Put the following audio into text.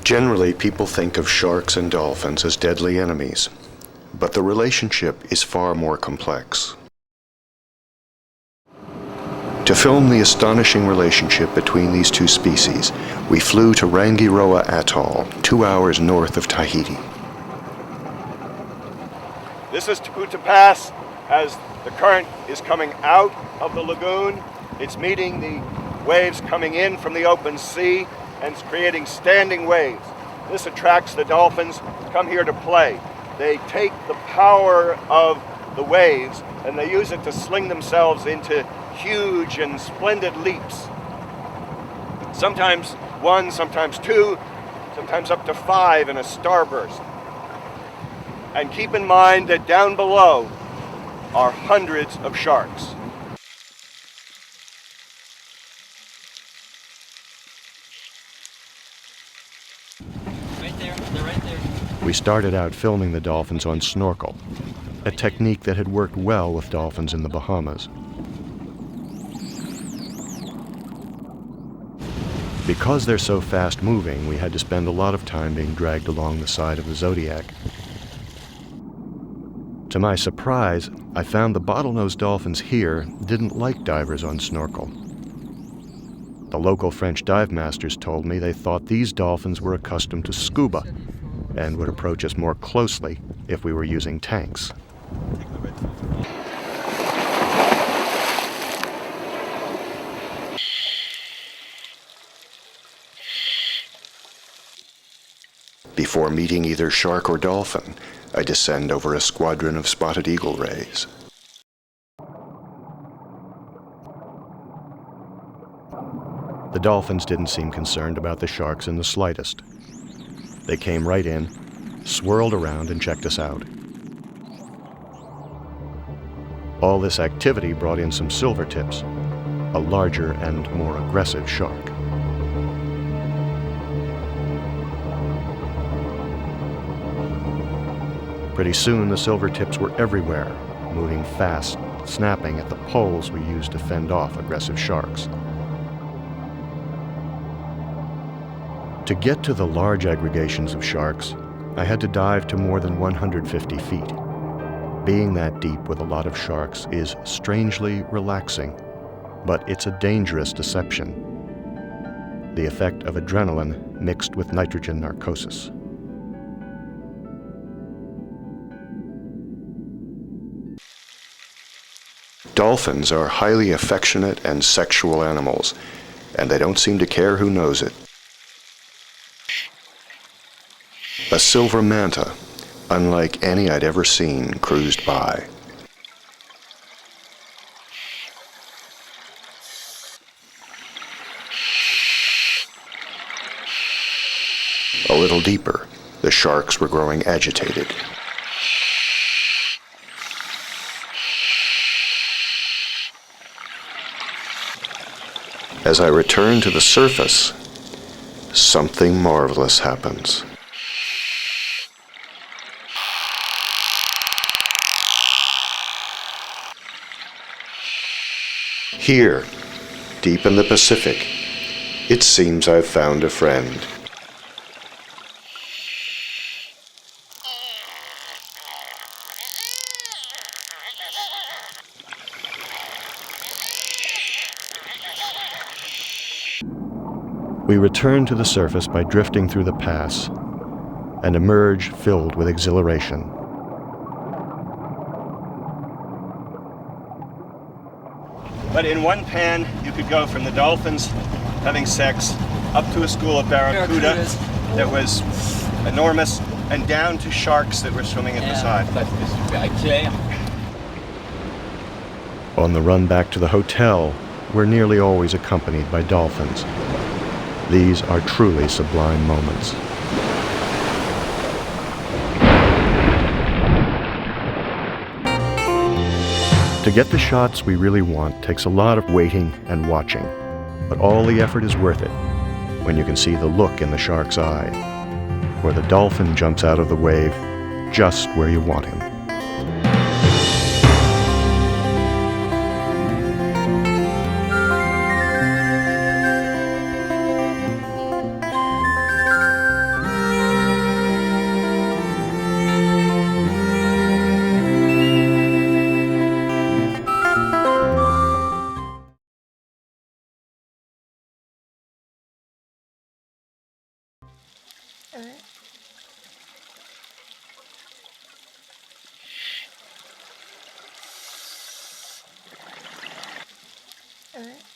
Generally, people think of sharks and dolphins as deadly enemies, but the relationship is far more complex. To film the astonishing relationship between these two species, we flew to Rangiroa atoll, 2 hours north of Tahiti. This is Tahiti Pass as the current is coming out of the lagoon. It's meeting the waves coming in from the open sea and it's creating standing waves. This attracts the dolphins to come here to play. They take the power of the waves and they use it to sling themselves into huge and splendid leaps. Sometimes one, sometimes two, sometimes up to 5 in a starburst. And keep in mind that down below are hundreds of sharks. Right there, they're right there. We started out filming the dolphins on snorkel, a technique that had worked well with dolphins in the Bahamas. Because they're so fast-moving, we had to spend a lot of time being dragged along the side of the Zodiac. To my surprise, I found the bottlenose dolphins here didn't like divers on snorkel. The local French dive masters told me they thought these dolphins were accustomed to scuba and would approach us more closely if we were using tanks. Before meeting either shark or dolphin, I descend over a squadron of spotted eagle rays. The dolphins didn't seem concerned about the sharks in the slightest. They came right in, swirled around, and checked us out. All this activity brought in some silvertips, a larger and more aggressive shark. Pretty soon, the silvertips were everywhere, moving fast, snapping at the poles we used to fend off aggressive sharks. To get to the large aggregations of sharks, I had to dive to more than 150 feet. Being that deep with a lot of sharks is strangely relaxing, but it's a dangerous deception. The effect of adrenaline mixed with nitrogen narcosis. Dolphins are highly affectionate and sexual animals, and they don't seem to care who knows it. A silver manta, unlike any I'd ever seen, cruised by. A little deeper, the sharks were growing agitated. As I return to the surface, something marvelous happens. Here, deep in the Pacific, it seems I've found a friend. We return to the surface by drifting through the pass and emerge filled with exhilaration. But in one pan, you could go from the dolphins having sex up to a school of barracuda that was enormous and down to sharks that were swimming at the side. On the run back to the hotel, we're nearly always accompanied by dolphins. These are truly sublime moments. To get the shots we really want takes a lot of waiting and watching, but all the effort is worth it when you can see the look in the shark's eye, where the dolphin jumps out of the wave just where you want him. Alright.